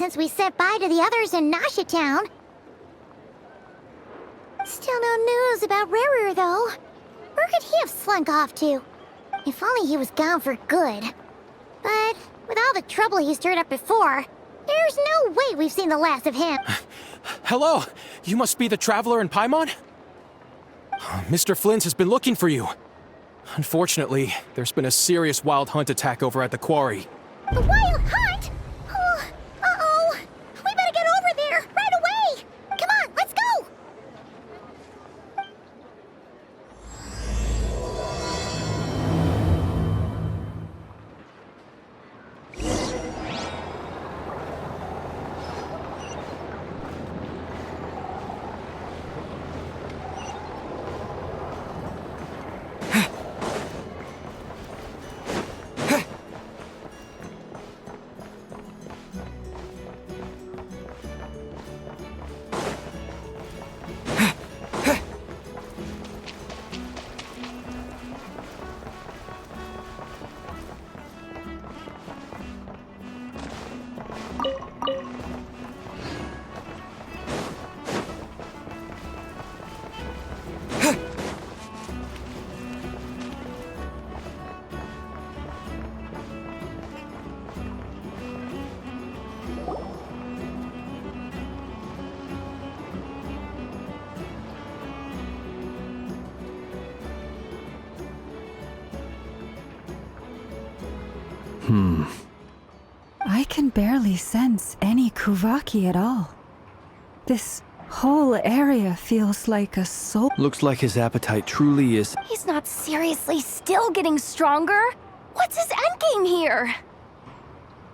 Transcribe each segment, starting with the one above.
since we said bye to the others in Nasha Town. Still no news about Rarer, though. Where could he have slunk off to? If only he was gone for good. But with all the trouble he stirred up before, there's no way we've seen the last of him. Hello! You must be the traveler in Paimon? Mr. Flint has been looking for you. Unfortunately, there's been a serious wild hunt attack over at the quarry. The wild hunt? Oh, uh-oh. We better get over there, right away! Come on, let's go! I can barely sense any Kuvaki at all. This whole area feels like a soul. Looks like his appetite truly is... He's not seriously still getting stronger? What's his endgame here?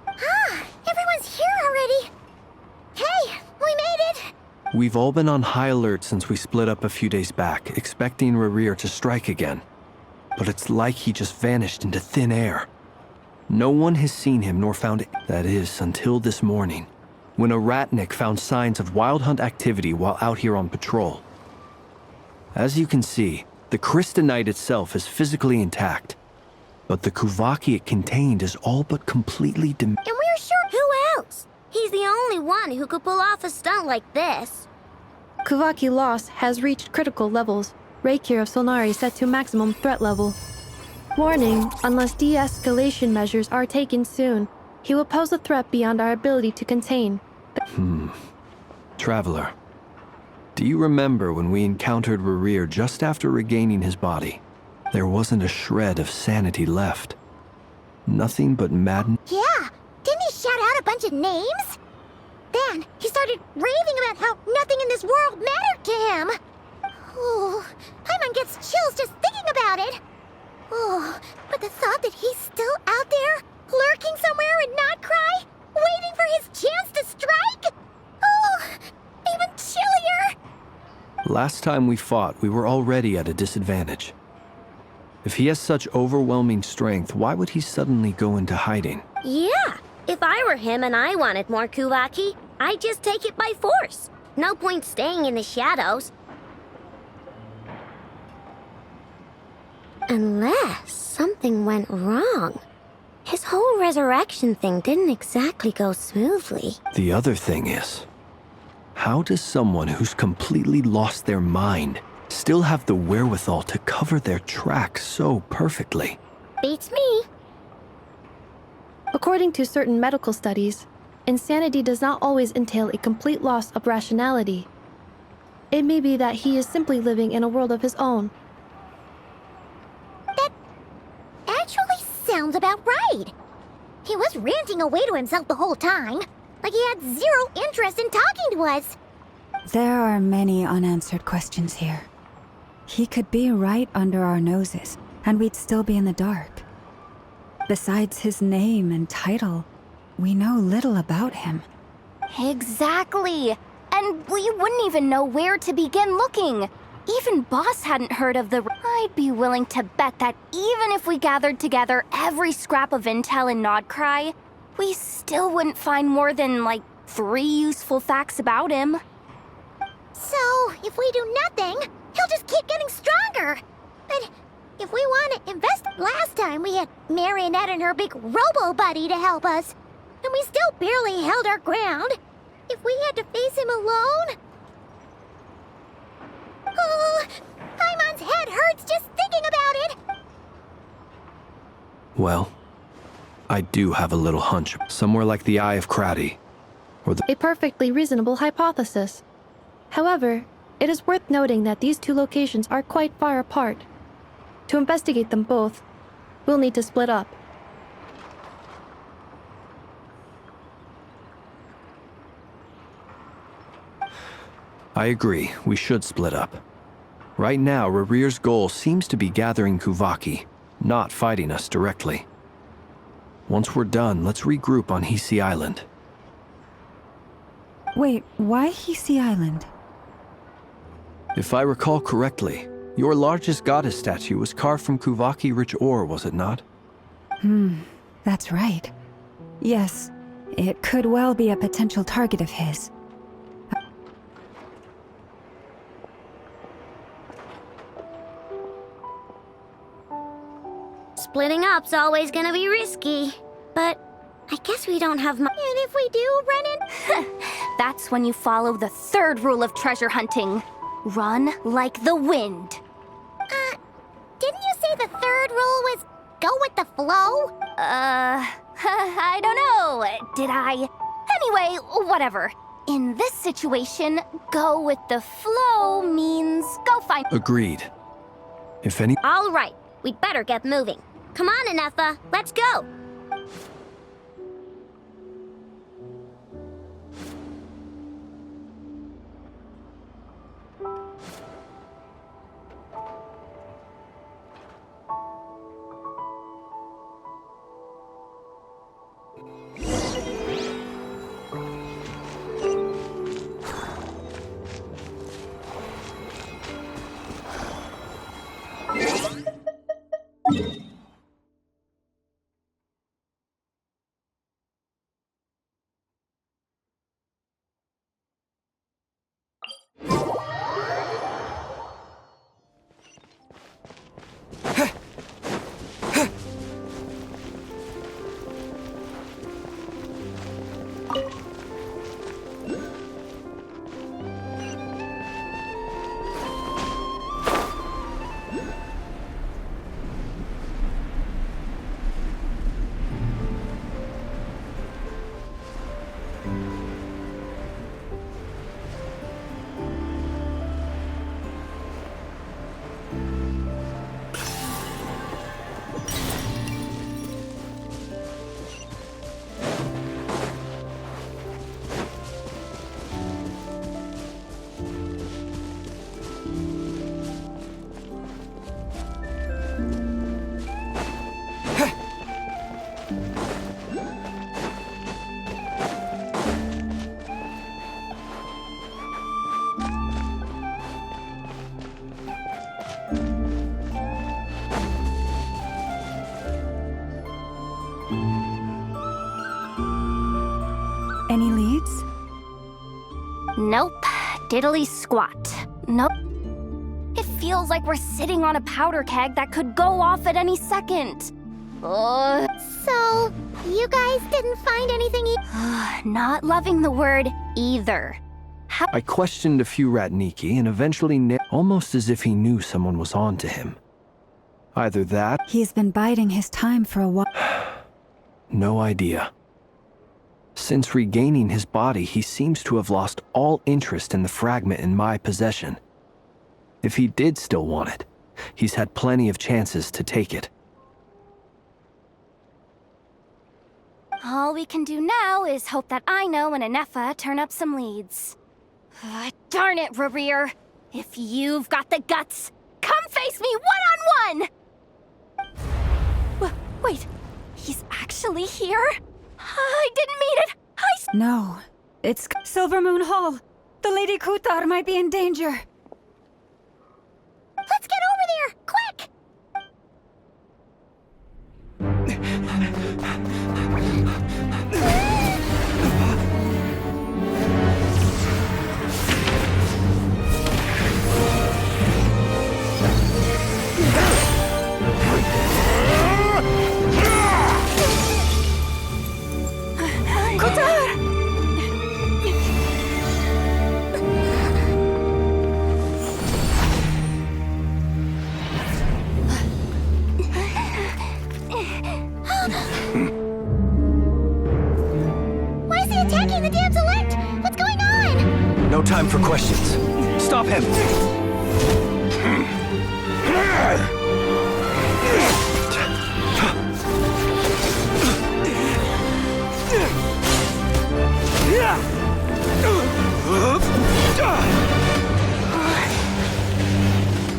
Ah, everyone's here already. Hey, we made it. We've all been on high alert since we split up a few days back, expecting Rarir to strike again. But it's like he just vanished into thin air. No one has seen him nor found it. That is, until this morning, when a ratnik found signs of wild hunt activity while out here on patrol. As you can see, the crystalite itself is physically intact, but the Kuvaki it contained is all but completely And we're sure who else? He's the only one who could pull off a stunt like this. Kuvaki loss has reached critical levels. Reikir of Solnari set to maximum threat level. Warning, unless de-escalation measures are taken soon, he will pose a threat beyond our ability to contain. Traveler, do you remember when we encountered Rarir just after regaining his body? There wasn't a shred of sanity left. Nothing but madness. Yeah, didn't he shout out a bunch of names? Then he started raving about how nothing in this world mattered to him. Oh, Paimon gets chills just thinking about it. Oh, but the thought that he's still out there, lurking somewhere in Notcry, waiting for his chance to strike? Oh, even chillier! Last time we fought, we were already at a disadvantage. If he has such overwhelming strength, why would he suddenly go into hiding? Yeah, if I were him and I wanted more Kuvaki, I'd just take it by force. No point staying in the shadows. Unless something went wrong. His whole resurrection thing didn't exactly go smoothly. The other thing is, how does someone who's completely lost their mind still have the wherewithal to cover their tracks so perfectly? Beats me. According to certain medical studies, insanity does not always entail a complete loss of rationality. It may be that he is simply living in a world of his own. Actually sounds about right. He was ranting away to himself the whole time, like he had zero interest in talking to us. There are many unanswered questions here. He could be right under our noses, and we'd still be in the dark. Besides his name and title, we know little about him. Exactly. And we wouldn't even know where to begin looking. Even Boss hadn't heard of the... I'd be willing to bet that even if we gathered together every scrap of intel in Nodcry, we still wouldn't find more than, like, 3 useful facts about him. So, if we do nothing, he'll just keep getting stronger. But if we want to invest... Last time we had Marionette and her big robo-buddy to help us. and we still barely held our ground. If we had to face him alone... Oh, Paimon's head hurts just thinking about it! Well, I do have a little hunch. Somewhere like the Eye of Craddy. Or the... A perfectly reasonable hypothesis. However, it is worth noting that these two locations are quite far apart. To investigate them both, we'll need to split up. I agree, we should split up. Right now, Rarir's goal seems to be gathering Kuvaki, not fighting us directly. Once we're done, let's regroup on Hisi Island. Wait, why Hisi Island? If I recall correctly, your largest goddess statue was carved from Kuvaki-rich ore, was it not? That's right. Yes, it could well be a potential target of his. Splitting up's always gonna be risky. But I guess we don't have much. And if we do run in... That's when you follow the third rule of treasure hunting. Run like the wind. Didn't you say the third rule was go with the flow? I don't know. Did I? Anyway, whatever. In this situation, go with the flow means go find... Agreed. If any... All right, we'd better get moving. Come on, Anefa, let's go. Any leads? Nope. Diddly squat. Nope. It feels like we're sitting on a powder keg that could go off at any second. Ugh. So, you guys didn't find anything Not loving the word either. I questioned a few Ratniki and eventually almost as if he knew someone was on to him. Either that... He's been biding his time for a while. No idea. Since regaining his body, he seems to have lost all interest in the fragment in my possession. If he did still want it, he's had plenty of chances to take it. All we can do now is hope that Aino and Anefa turn up some leads. Darn it, Rarir! If you've got the guts, come face me one-on-one! Wait, he's actually here? I didn't mean it! No, it's Silver Moon Hall. The Lady Kutar might be in danger. Let's get over there, quick! time for questions. Stop him!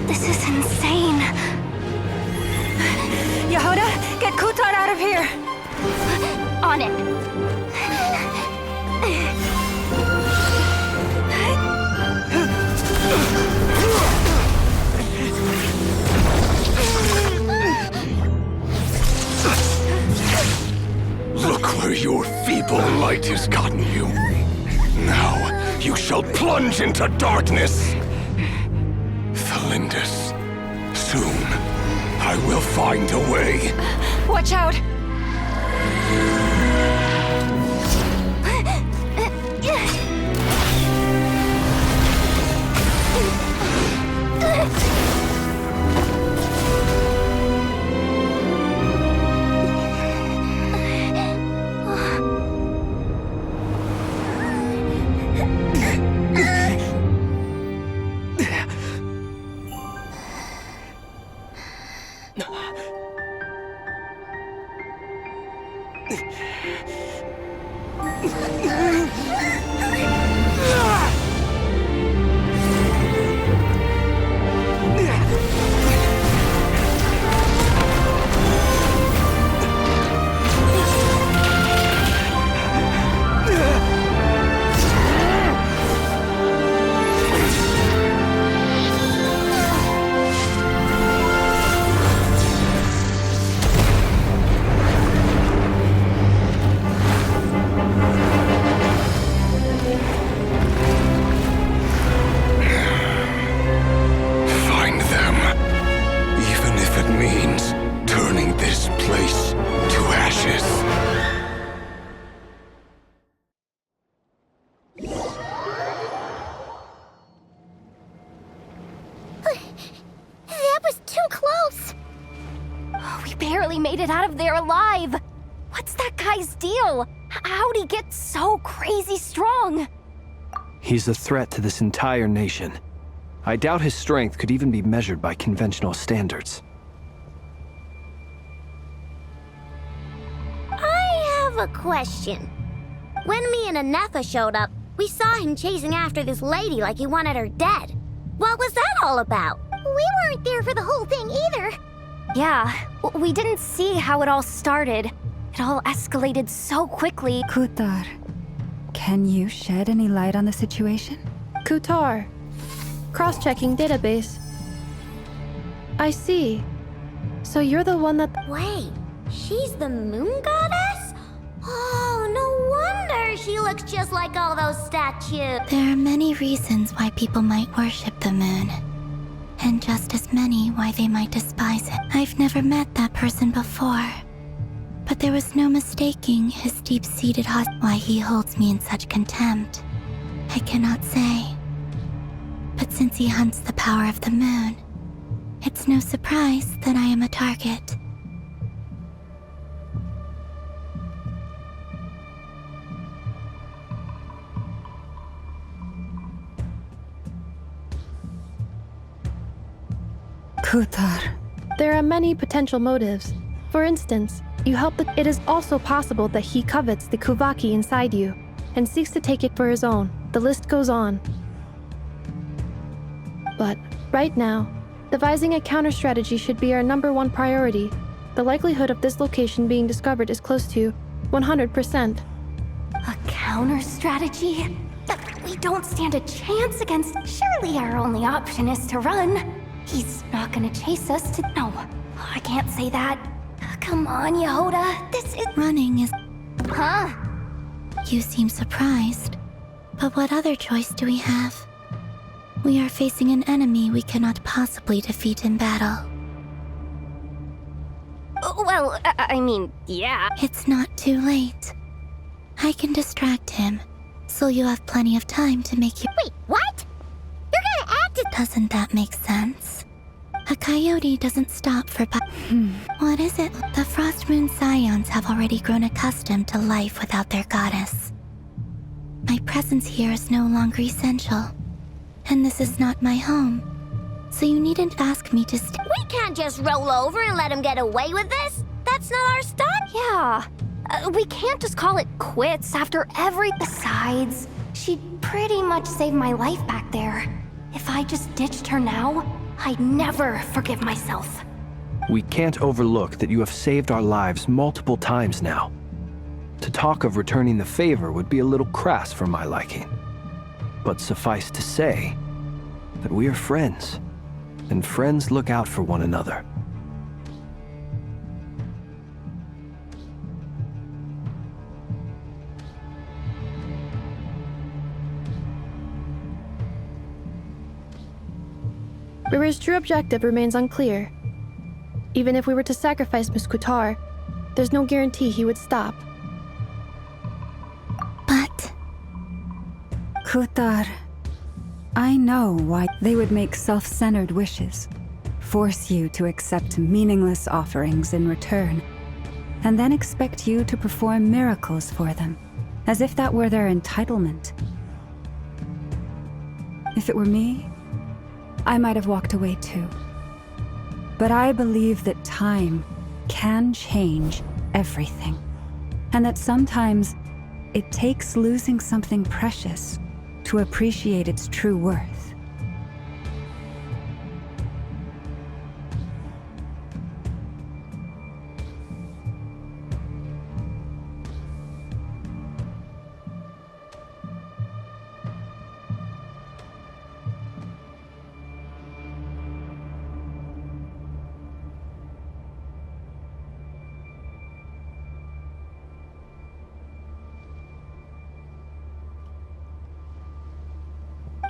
This is insane. Yehuda, get Kutar out of here! On it. Look where your feeble light has gotten you. Now, you shall plunge into darkness. Felindus, soon, I will find a way. Watch out! Made it out of there alive. What's that guy's deal? How'd he get so crazy strong? He's a threat to this entire nation. I doubt his strength could even be measured by conventional standards. I have a question. When me and Anefa showed up, we saw him chasing after this lady like he wanted her dead. What was that all about? We weren't there for the whole thing either. Yeah, we didn't see how it all started. It all escalated so quickly. Kutar, can you shed any light on the situation? Kutar. Cross-checking database. I see. So you're the one that... Wait, she's the moon goddess? Oh, no wonder she looks just like all those statues. There are many reasons why people might worship the moon. And just as many why they might despise it. I've never met that person before. But there was no mistaking his deep-seated why he holds me in such contempt. I cannot say. But since he hunts the power of the moon, it's no surprise that I am a target. Kutar. There are many potential motives. For instance, you help it is also possible that he covets the Kuvaki inside you and seeks to take it for his own. The list goes on. But right now, devising a counter strategy should be our #1 priority. The likelihood of this location being discovered is close to 100%. A counter strategy? We don't stand a chance against... Surely our only option is to run. He's not gonna chase us to... No, I can't say that. Come on, Yehuda. This is... Running is... Huh? You seem surprised. But what other choice do we have? We are facing an enemy we cannot possibly defeat in battle. Well, I mean, yeah. It's not too late. I can distract him, so you have plenty of time to make your... Wait, what? You're gonna act as... Doesn't that make sense? A coyote doesn't stop for... What is it? The Frost Moon Scions have already grown accustomed to life without their goddess. My My presence here is no longer essential. And this is not my home. So you needn't ask me to stay. We can't just roll over and let him get away with this. That's not our style. Yeah. We can't just call it quits after every... Besides, she'd pretty much saved my life back there. If I just ditched her now, I'd never forgive myself. We can't overlook that you have saved our lives multiple times now. To talk of returning the favor would be a little crass for my liking. But suffice to say that we are friends, and friends look out for one another. River's true objective remains unclear. Even if we were to sacrifice Miss Kutar, there's no guarantee he would stop. But Kutar, I know why they would make self-centered wishes, force you to accept meaningless offerings in return, and then expect you to perform miracles for them, as if that were their entitlement. If it were me, I might have walked away too. But I believe that time can change everything, and that sometimes it takes losing something precious to appreciate its true worth.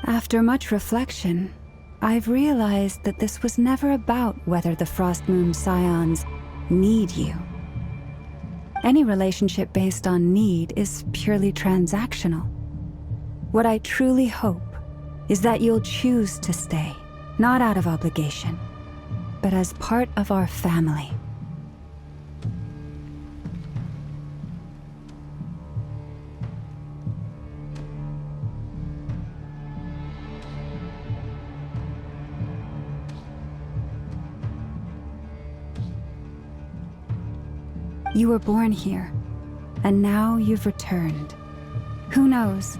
After much reflection, I've realized that this was never about whether the Frost Moon Scions need you. Any relationship based on need is purely transactional. What I truly hope is that you'll choose to stay, not out of obligation, but as part of our family. You were born here, and now you've returned. Who knows?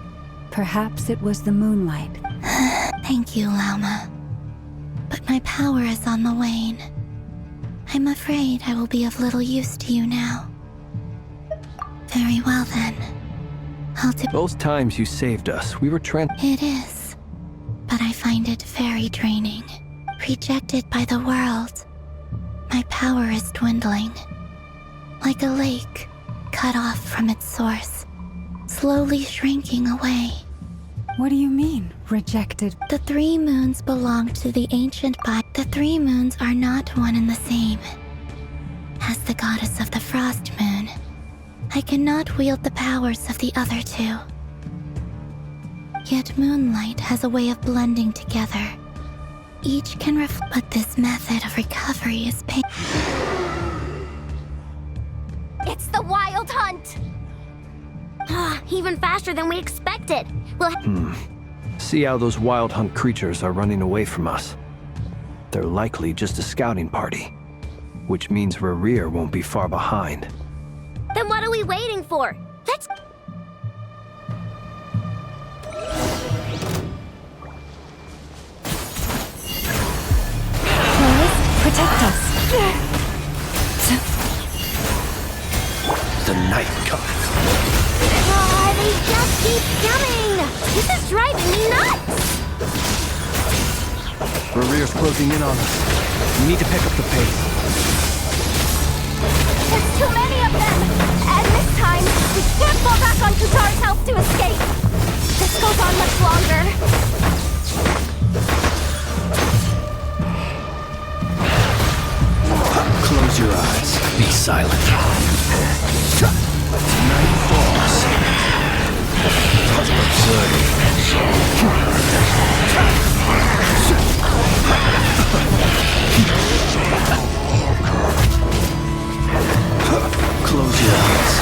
Perhaps it was the moonlight. thank you, Lauma. But my power is on the wane. I'm afraid I will be of little use to you now. Very well then. I'll do— Those times you saved us, we were It is, but I find it very draining. Rejected by the world, my power is dwindling. Like a lake, cut off from its source, slowly shrinking away. What do you mean, rejected? The 3 moons belong to the ancient The 3 moons are not one and the same. As the goddess of the Frost Moon, I cannot wield the powers of the other 2. Yet moonlight has a way of blending together. Each can but this method of recovery is It's the Wild Hunt! Even faster than we expected. We'll See how those Wild Hunt creatures are running away from us. They're likely just a scouting party, which means Rerir won't be far behind. Then what are we waiting for? Let's... Protect us. The night comes. They just keep coming! This is driving me nuts! Rerir's closing in on us. We need to pick up the pace. There's too many of them! And this time, we can't fall back on Kutar's help to escape! This goes on much longer. Close your eyes. Be silent. Night falls. Observe. Close your eyes.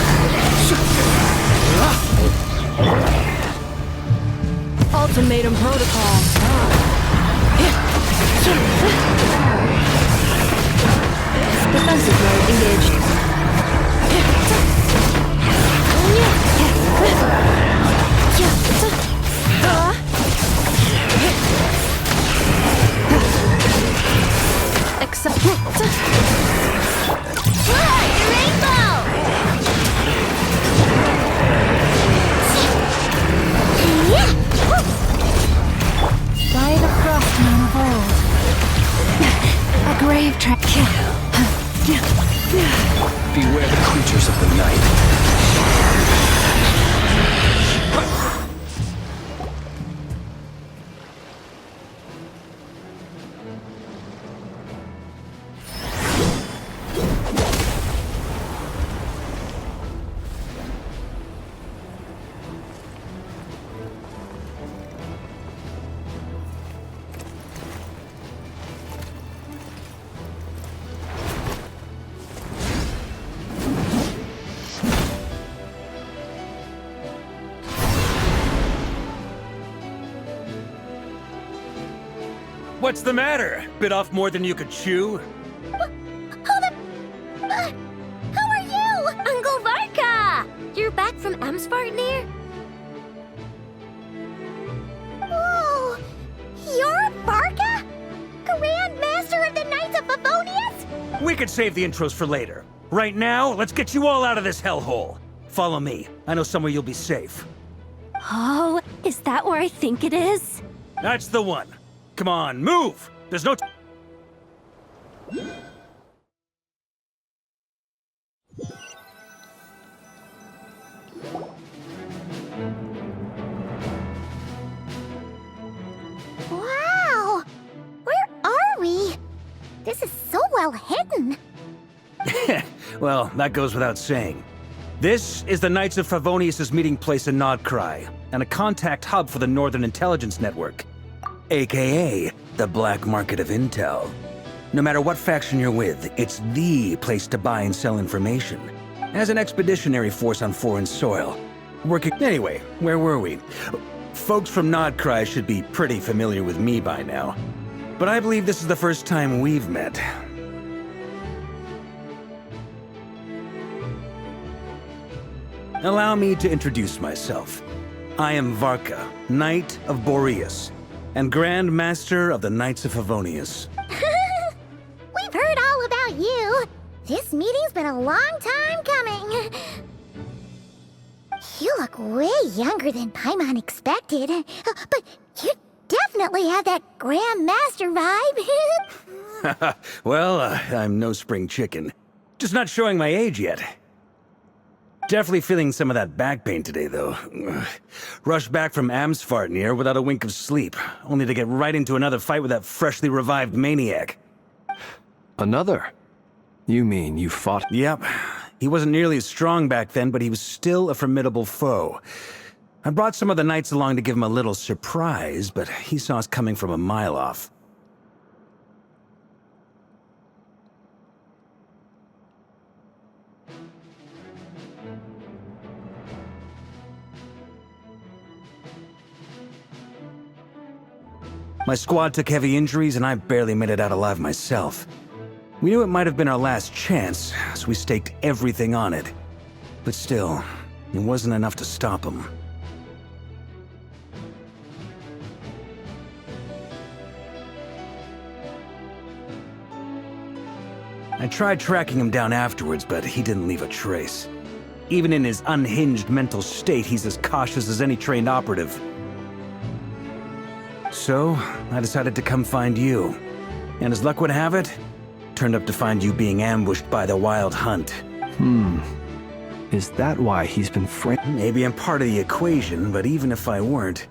I've tried. Beware the creatures of the night. What's the matter? Bit off more than you could chew? How are you? Uncle Varka! You're back from Amsvartnir? Whoa! You're Varka? Grand Master of the Knights of Favonius? We could save the intros for later. Right now, let's get you all out of this hellhole. Follow me. I know somewhere you'll be safe. Oh, is that where I think it is? That's the one. Come on, move! There's no Wow! Where are we? This is so well hidden. Well, that goes without saying. This is the Knights of Favonius' meeting place in Nodcry, and a contact hub for the Northern Intelligence Network, aka the black market of intel. No matter what faction you're with, it's the place to buy and sell information. As an expeditionary force on foreign soil, working... Anyway, where were we? Folks from Nodcry should be pretty familiar with me by now. But I believe this is the first time we've met. Allow me to introduce myself. I am Varka, Knight of Boreas, and Grand Master of the Knights of Favonius. We've heard all about you. This meeting's been a long time coming. You look way younger than Paimon expected. But you definitely have that Grand Master vibe. Well, I'm no spring chicken. Just not showing my age yet. Definitely feeling some of that back pain today, though. Rushed back from Amsvartnir without a wink of sleep, only to get right into another fight with that freshly revived maniac. Another? You mean you fought? Yep. He wasn't nearly as strong back then, but he was still a formidable foe. I brought some of the knights along to give him a little surprise, but he saw us coming from a mile off. My squad took heavy injuries, and I barely made it out alive myself. We knew it might have been our last chance, so we staked everything on it. But still, it wasn't enough to stop him. I tried tracking him down afterwards, but he didn't leave a trace. Even in his unhinged mental state, he's as cautious as any trained operative. So, I decided to come find you. And as luck would have it, turned up to find you being ambushed by the Wild Hunt. Is that why he's been Maybe I'm part of the equation, but even if I weren't,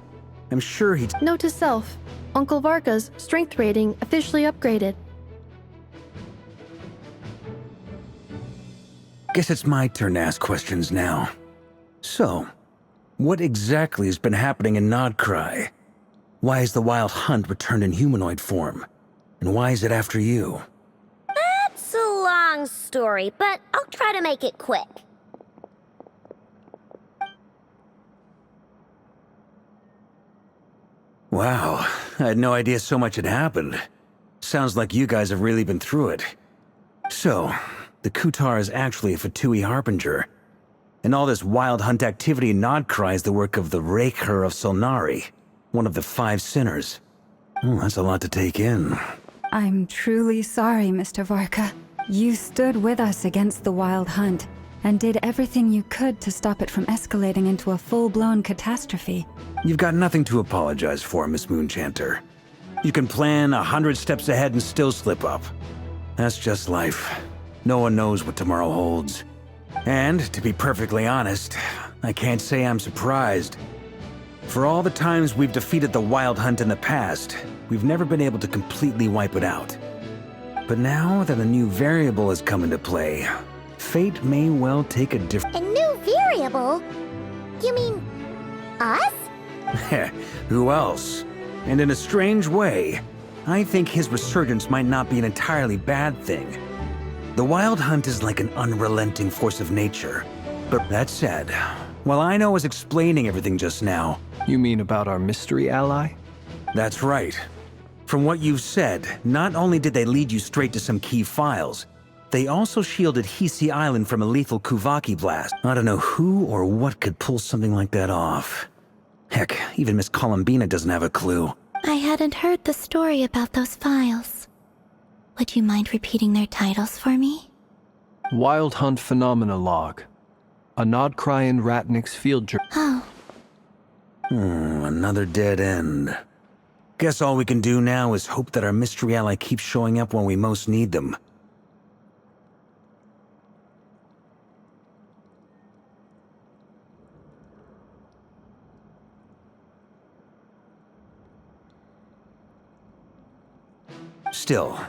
I'm sure he'd... Note to self, Uncle Varka's strength rating officially upgraded. Guess it's my turn to ask questions now. So, what exactly has been happening in Nodcry? Why is the Wild Hunt returned in humanoid form? And why is it after you? That's a long story, but I'll try to make it quick. Wow, I had no idea so much had happened. Sounds like you guys have really been through it. So, the Kutar is actually a Fatui Harbinger. And all this Wild Hunt activity in Nodcry is the work of the Raker of Solnari, one of the 5 sinners. Oh, that's a lot to take in. I'm truly sorry, Mr. Varka. You stood with us against the Wild Hunt and did everything you could to stop it from escalating into a full-blown catastrophe. You've got nothing to apologize for, Miss Moonchanter. You can plan 100 steps ahead and still slip up. That's just life. No one knows what tomorrow holds. And, to be perfectly honest, I can't say I'm surprised. For all the times we've defeated the Wild Hunt in the past, we've never been able to completely wipe it out. But now that a new variable has come into play, fate may well take a different... A new variable? You mean us? Who else? And in a strange way, I think his resurgence might not be an entirely bad thing. The Wild Hunt is like an unrelenting force of nature. But that said, while I was explaining everything just now... You mean about our mystery ally? That's right. From what you've said, not only did they lead you straight to some key files, they also shielded Hisi Island from a lethal Kuvaki blast. I don't know who or what could pull something like that off. Heck, even Miss Columbina doesn't have a clue. I hadn't heard the story about those files. Would you mind repeating their titles for me? Wild Hunt Phenomena Log. A Nodcryan Ratnik's Field Journal. Oh, Another dead end. Guess all we can do now is hope that our mystery ally keeps showing up when we most need them. Still,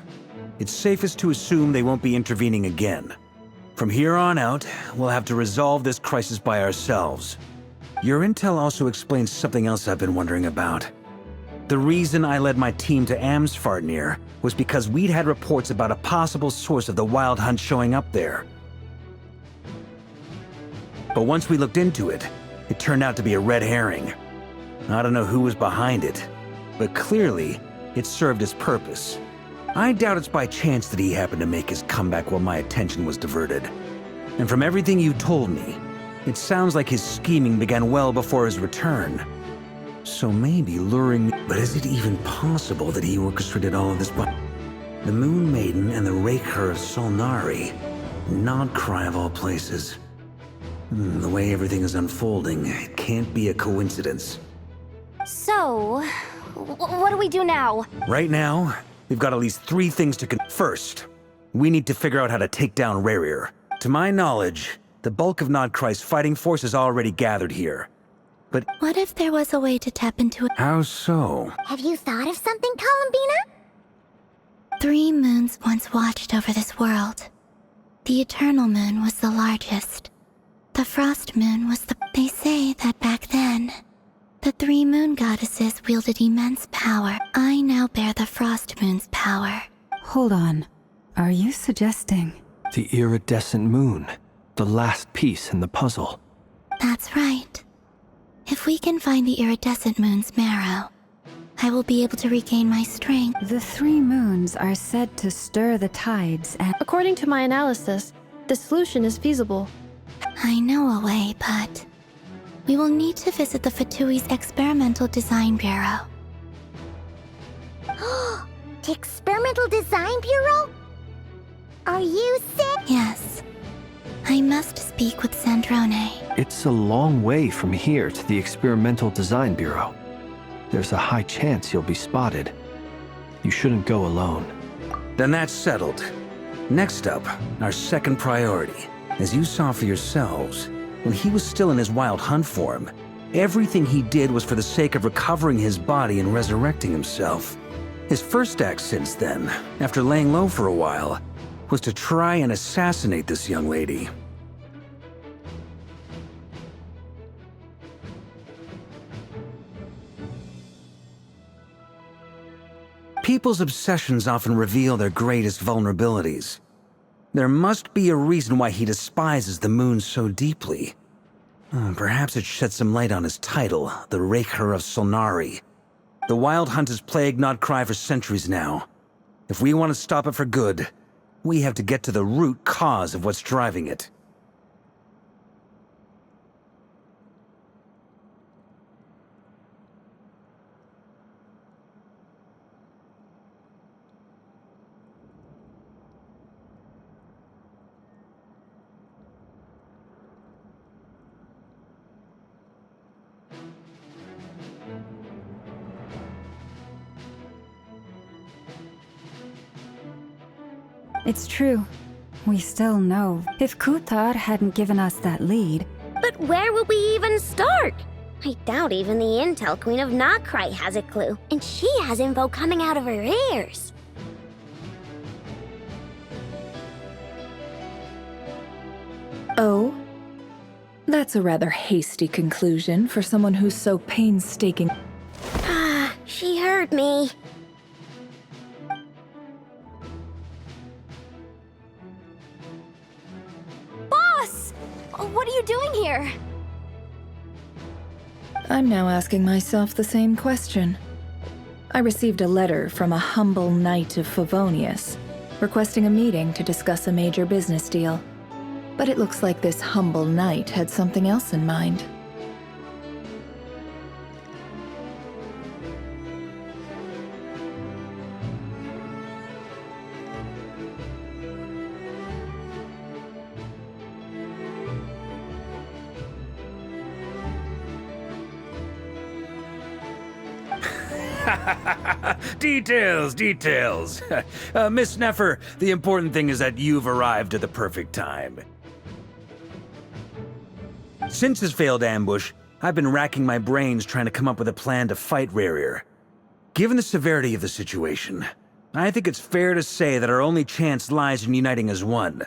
it's safest to assume they won't be intervening again. From here on out, we'll have to resolve this crisis by ourselves. Your intel also explains something else I've been wondering about. The reason I led my team to Amsfartnir was because we'd had reports about a possible source of the Wild Hunt showing up there. But once we looked into it, it turned out to be a red herring. I don't know who was behind it, but clearly, it served its purpose. I doubt it's by chance that he happened to make his comeback while my attention was diverted. And from everything you told me, it sounds like his scheming began well before his return. So maybe luring me... But is it even possible that he orchestrated all of this by... The Moon Maiden and the Raker of Solnari. Nodcry of all places. The way everything is unfolding, it can't be a coincidence. So, what do we do now? Right now, we've got at least 3 things to First, we need to figure out how to take down Rerir. To my knowledge, the bulk of Nodcry's fighting force is already gathered here. But what if there was a way to tap into it? how so? Have you thought of something, Columbina? 3 moons once watched over this world. The Eternal Moon was the largest. The Frost Moon was the... They say that back then, the 3 moon goddesses wielded immense power. I now bear the Frost Moon's power. Hold on. Are you suggesting... The iridescent moon. The last piece in the puzzle. That's right. If we can find the iridescent moon's marrow, I will be able to regain my strength. The 3 moons are said to stir the tides and... According to my analysis, the solution is feasible. I know a way, but... we will need to visit the Fatui's Experimental Design Bureau. The Experimental Design Bureau? Are you sick? Yes. I must speak with Sandrone. It's a long way from here to the Experimental Design Bureau. There's a high chance you'll be spotted. You shouldn't go alone. Then that's settled. Next up, our second priority. As you saw for yourselves, when he was still in his Wild Hunt form, everything he did was for the sake of recovering his body and resurrecting himself. His first act since then, after laying low for a while, was to try and assassinate this young lady. People's obsessions often reveal their greatest vulnerabilities. There must be a reason why he despises the moon so deeply. Perhaps it sheds some light on his title, the Raker of Solnari. The Wild Hunt has plagued Nodcry for centuries now. If we want to stop it for good, we have to get to the root cause of what's driving it. It's true. We still know. If Kuthar hadn't given us that lead, But where would we even start? I doubt even the Intel Queen of Nokrai has a clue, and she has info coming out of her ears. Oh? That's a rather hasty conclusion for someone who's so painstaking. Ah, she heard me. Boss! What are you doing here? I'm now asking myself the same question. I received a letter from a humble knight of Favonius, requesting a meeting to discuss a major business deal. But it looks like this humble knight had something else in mind. Details. Miss Neffer, the important thing is that you've arrived at the perfect time. Since his failed ambush, I've been racking my brains trying to come up with a plan to fight Rerir. Given the severity of the situation, I think it's fair to say that our only chance lies in uniting as one.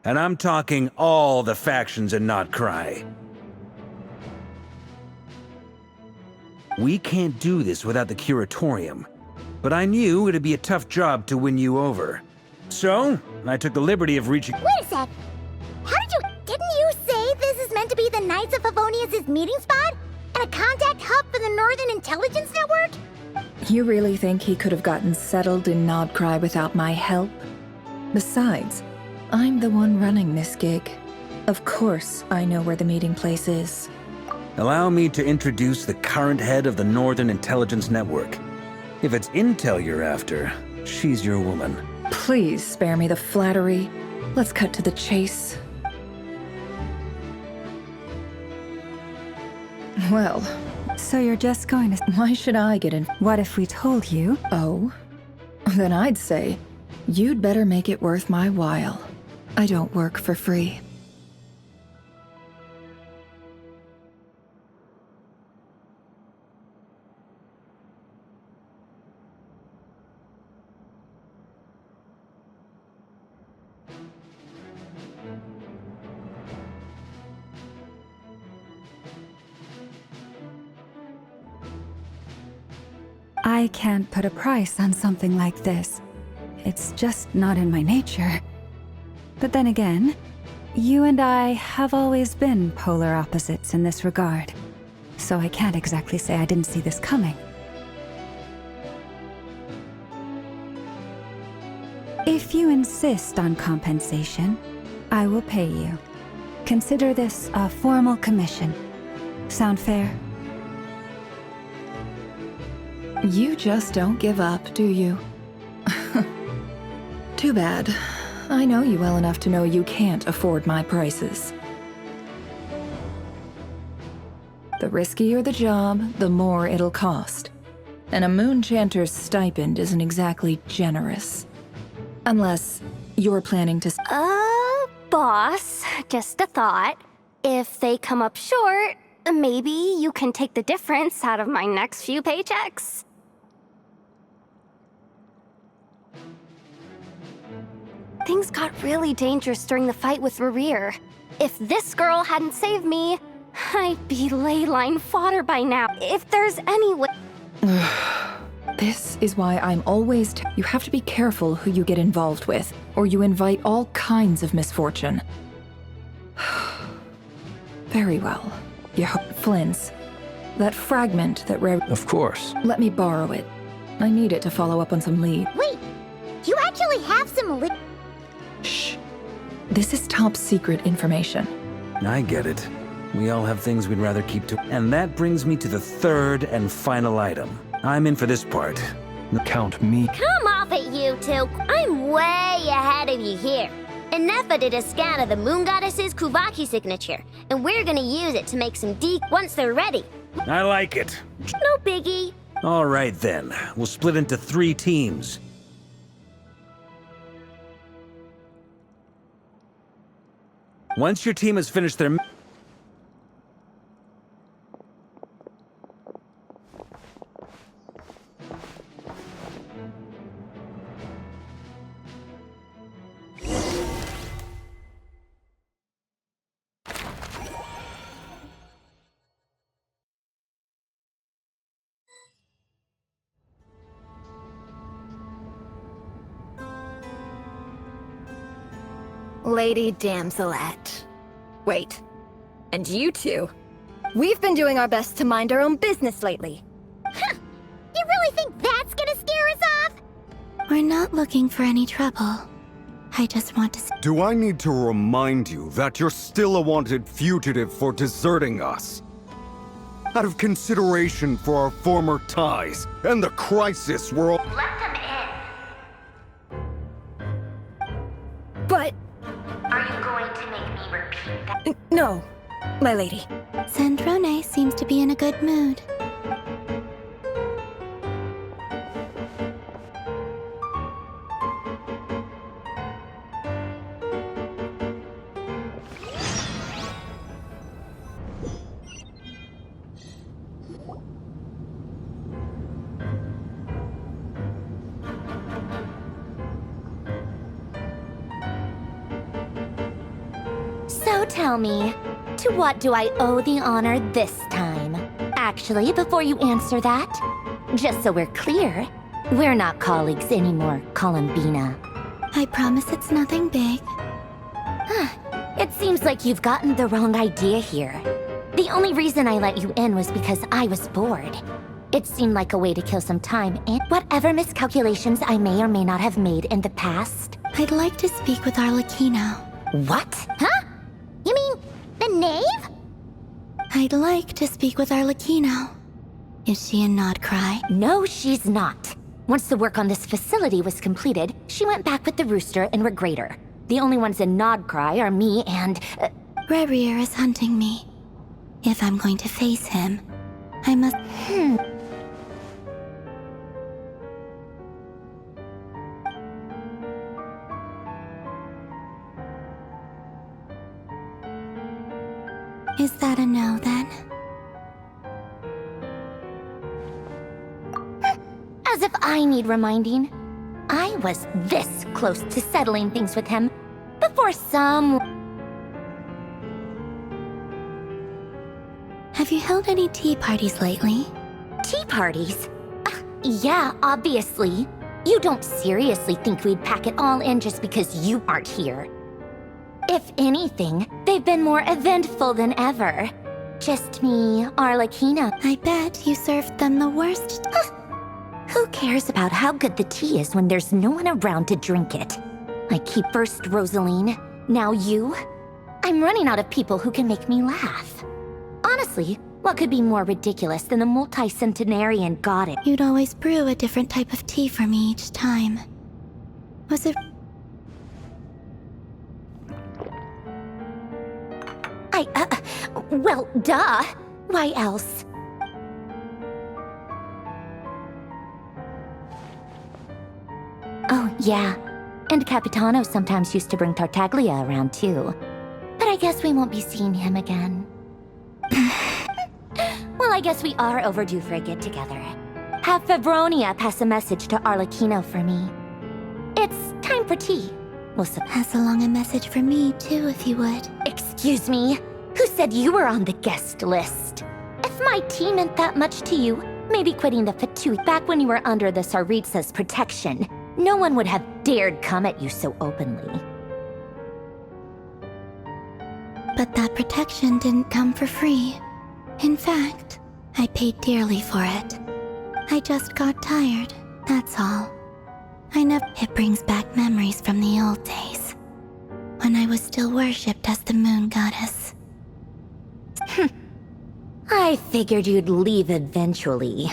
And I'm talking all the factions in Nokrai. We can't do this without the Curatorium, but I knew it'd be a tough job to win you over. So, I took the liberty of reaching— Wait a sec. Didn't you say this is meant to be the Knights of Favonius' meeting spot? And a contact hub for the Northern Intelligence Network? You really think he could have gotten settled in Nodcry without my help? Besides, I'm the one running this gig. Of course I know where the meeting place is. Allow me to introduce the current head of the Northern Intelligence Network. If it's intel you're after, she's your woman. Please spare me the flattery. Let's cut to the chase. Well, so you're just going to... why should I get in? What if we told you? Oh? Then I'd say, you'd better make it worth my while. I don't work for free. I can't put a price on something like this. It's just not in my nature. But then again, you and I have always been polar opposites in this regard. So I can't exactly say I didn't see this coming. If you insist on compensation, I will pay you. Consider this a formal commission. Sound fair? You just don't give up, do you? Too bad. I know you well enough to know you can't afford my prices. The riskier the job, the more it'll cost. And a moon chanter's stipend isn't exactly generous. Unless you're planning to... Boss, just a thought. If they come up short, maybe you can take the difference out of my next few paychecks. Things got really dangerous during the fight with Rerir. If this girl hadn't saved me, I'd be ley line fodder by now. If there's any way... This is why I'm always... You have to be careful who you get involved with, or you invite all kinds of misfortune. Very well. Flynn's. That fragment that Of course. Let me borrow it. I need it to follow up on some lead. Wait, you actually have some Shh. This is top secret information. I get it. We all have things we'd rather keep to. And that brings me to the third and final item. I'm in for this part. Count me. Come off it, you two. I'm way ahead of you here. Nefa did a scan of the Moon Goddess's Kuvaki signature, and we're gonna use it to make some once they're ready. I like it. No biggie. All right then. We'll split into 3 teams. Once your team has finished their... Lady Damselette. Wait. And you two? We've been doing our best to mind our own business lately. You really think that's gonna scare us off? We're not looking for any trouble. I just want to... Do I need to remind you that you're still a wanted fugitive for deserting us? Out of consideration for our former ties and the crisis we're all... Let them in. But... Are you going to make me repeat that? No, my lady. Sandrone seems to be in a good mood. So tell me, to what do I owe the honor this time? Actually, before you answer that, just so we're clear, we're not colleagues anymore, Columbina. I promise it's nothing big. It seems like you've gotten the wrong idea here. The only reason I let you in was because I was bored. It seemed like a way to kill some time and whatever miscalculations I may or may not have made in the past. I'd like to speak with Arlecchino. What? Huh? You mean the knave? I'd like to speak with Arlecchino. Is she in Nodcry? No, she's not. Once the work on this facility was completed, she went back with the Rooster and Regrator. The only ones in Nodcry are me and... Rerir is hunting me. If I'm going to face him, I must... Is that a no, then? As if I need reminding. I was this close to settling things with him before some... Have you held any tea parties lately? Tea parties? Yeah, obviously. You don't seriously think we'd pack it all in just because you aren't here. If anything, they've been more eventful than ever. Just me, Arlecchino. I bet you served them the worst. Who cares about how good the tea is when there's no one around to drink it? I keep first Rosaline, now you. I'm running out of people who can make me laugh. Honestly, what could be more ridiculous than the multi-centenarian goddess? You'd always brew a different type of tea for me each time. Was it... Well, duh. Why else? Oh, yeah. And Capitano sometimes used to bring Tartaglia around, too. But I guess we won't be seeing him again. Well, I guess we are overdue for a get-together. Have Favronia pass a message to Arlecchino for me. It's time for tea. We'll pass along a message for me, too, if you would. Excuse me? Who said you were on the guest list? If my tea meant that much to you, maybe quitting the Fatui back when you were under the Tsaritsa's protection, no one would have dared come at you so openly. But that protection didn't come for free. In fact, I paid dearly for it. I just got tired, that's all. It brings back memories from the old days, when I was still worshipped as the moon goddess. I figured you'd leave eventually.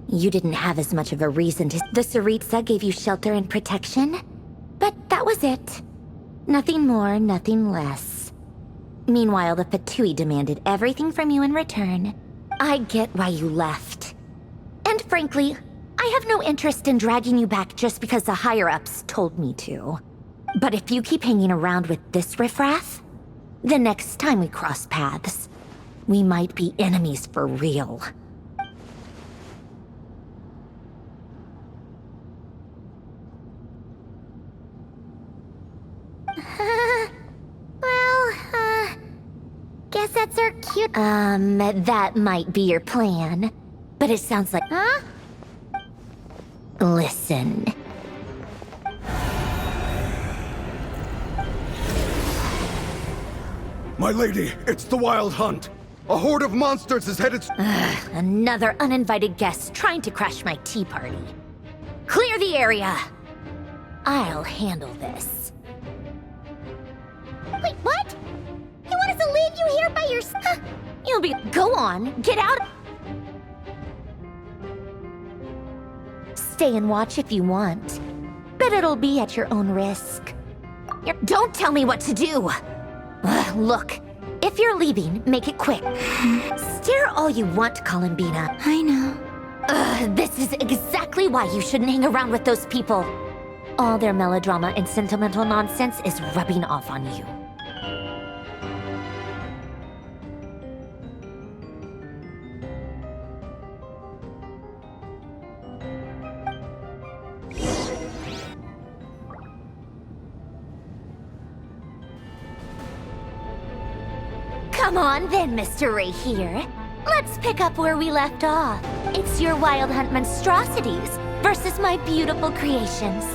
You didn't have as much of a reason to... The Tsaritsa gave you shelter and protection, but that was it. Nothing more, nothing less. Meanwhile, the Fatui demanded everything from you in return. I get why you left. And frankly, I have no interest in dragging you back just because the higher-ups told me to. But if you keep hanging around with this riffraff, The next time we cross paths, we might be enemies for real. Guess that's our cute. That might be your plan. But it sounds like. Huh? Listen. My lady, it's the Wild Hunt. A horde of monsters is headed. Another uninvited guest trying to crash my tea party. Clear the area. I'll handle this. Wait, what? You want us to leave you here by yourself? You'll be. Go on, get out. Stay and watch if you want, but it'll be at your own risk. Don't tell me what to do. Look, if you're leaving, make it quick. Stare all you want, Columbina. I know. This is exactly why you shouldn't hang around with those people. All their melodrama and sentimental nonsense is rubbing off on you. Come on then, Mr. Ray here. Let's pick up where we left off. It's your Wild Hunt monstrosities versus my beautiful creations.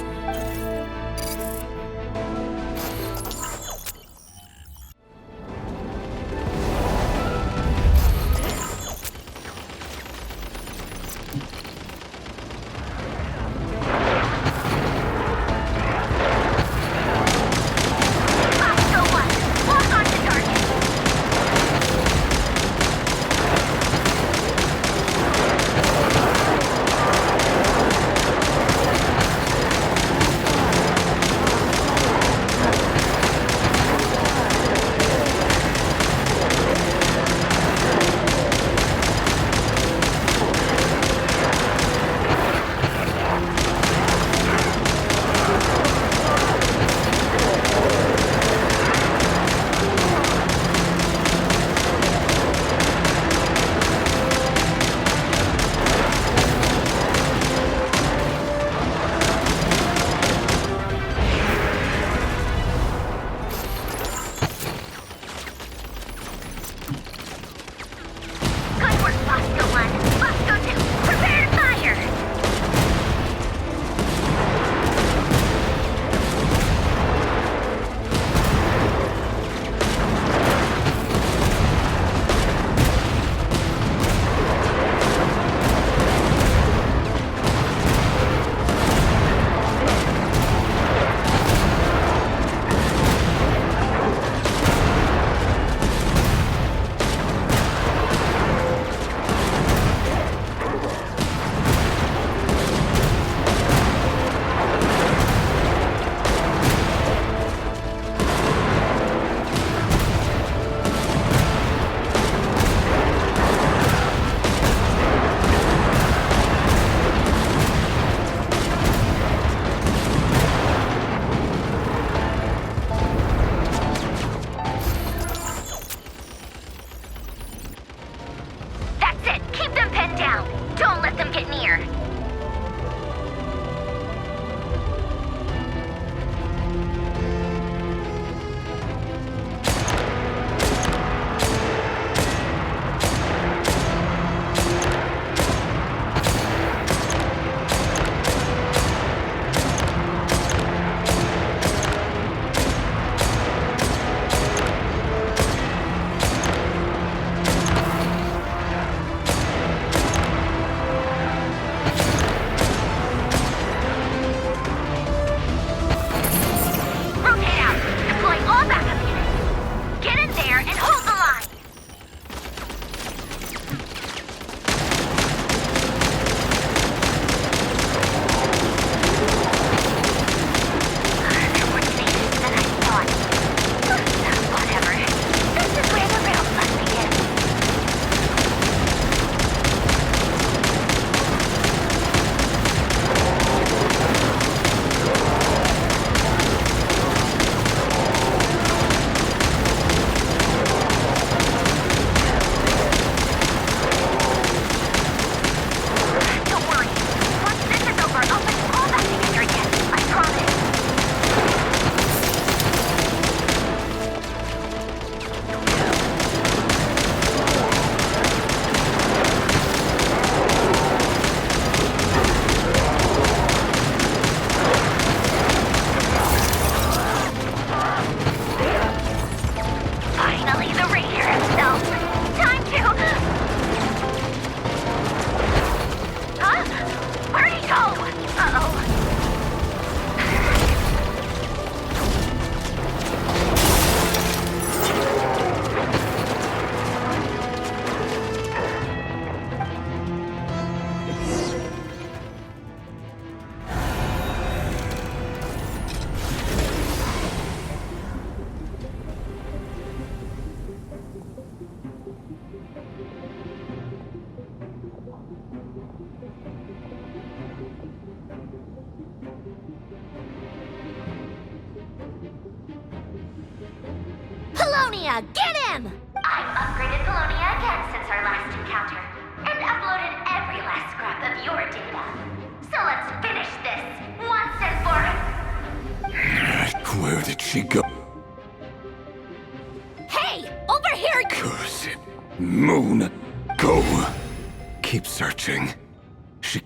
Polonia, get him! I've upgraded Polonia again since our last encounter, and uploaded every last scrap of your data. So let's finish this, once and for... Where did she go? Hey, over here! Curse it. Moon, go. Keep searching. She...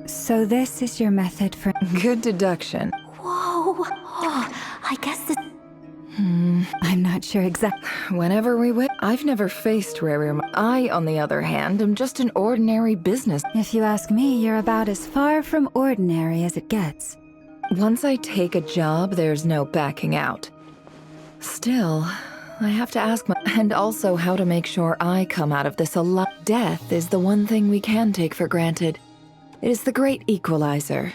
So this is your method for... Good deduction. Whoa. Oh, I guess this... I'm not sure exactly. Whenever we went, I've never faced Rarium. I, on the other hand, am just an ordinary business. If you ask me, you're about as far from ordinary as it gets. Once I take a job, there's no backing out. Still, I have to ask and also how to make sure I come out of this alive. Death is the one thing we can take for granted. It is the great equalizer.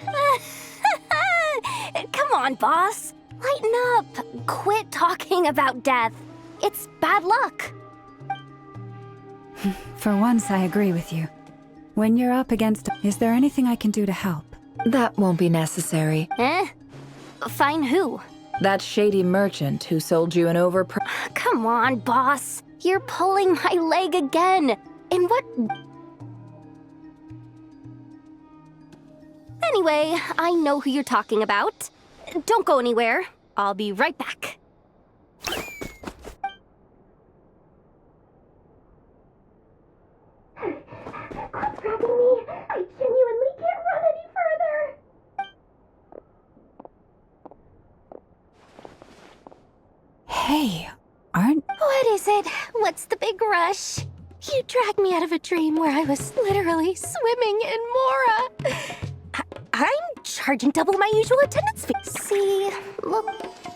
Come on, boss. Lighten up. Quit talking about death. It's bad luck. For once, I agree with you. When you're up against... Is there anything I can do to help? That won't be necessary. Find who? That shady merchant who sold you an Come on, boss. You're pulling my leg again. And what... Anyway, I know who you're talking about. Don't go anywhere. I'll be right back. Quit grabbing me. I genuinely can't run any further. Hey, aren't... What is it? What's the big rush? You dragged me out of a dream where I was literally swimming in Mora. I'm charging double my usual attendance fee. See, look.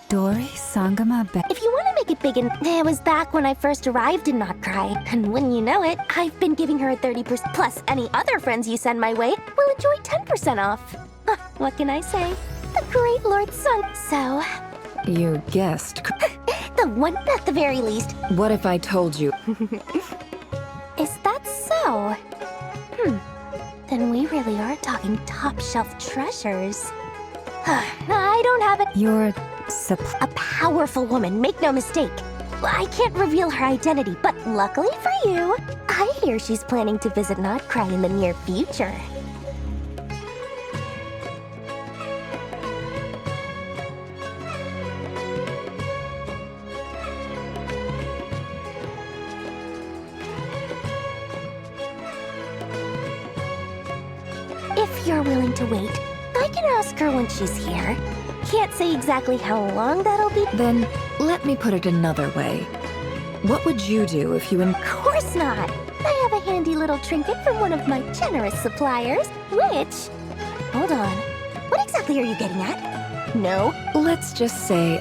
Dory, Sangama, If you want to make it big, and it was back when I first arrived in Not Cry. And when you know it, I've been giving her a 30%. Plus, any other friends you send my way will enjoy 10% off. What can I say? The great Lord Sung. So... You guessed. The one at the very least. What if I told you? Is that so? Then we really are talking top-shelf treasures. I don't have it. You're... A powerful woman, make no mistake. I can't reveal her identity, but luckily for you, I hear she's planning to visit Not Cry in the near future. If you're willing to wait, I can ask her when she's here. Can't say exactly how long that'll be. Then, let me put it another way. What would you do if you... Of course not! I have a handy little trinket from one of my generous suppliers, which... Hold on. What exactly are you getting at? No? Let's just say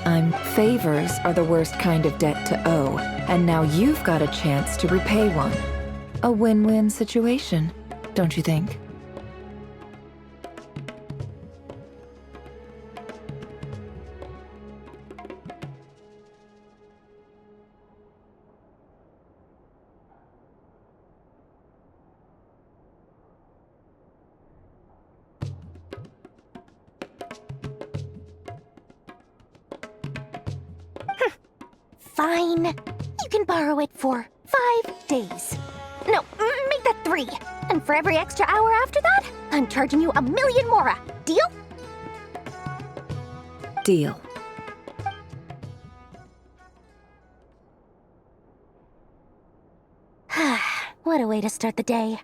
favors are the worst kind of debt to owe, and now you've got a chance to repay one. A win-win situation, don't you think? Fine. You can borrow it for 5 days. No, make that 3. And for every extra hour after that, I'm charging you 1,000,000 mora. Deal? Deal. What a way to start the day.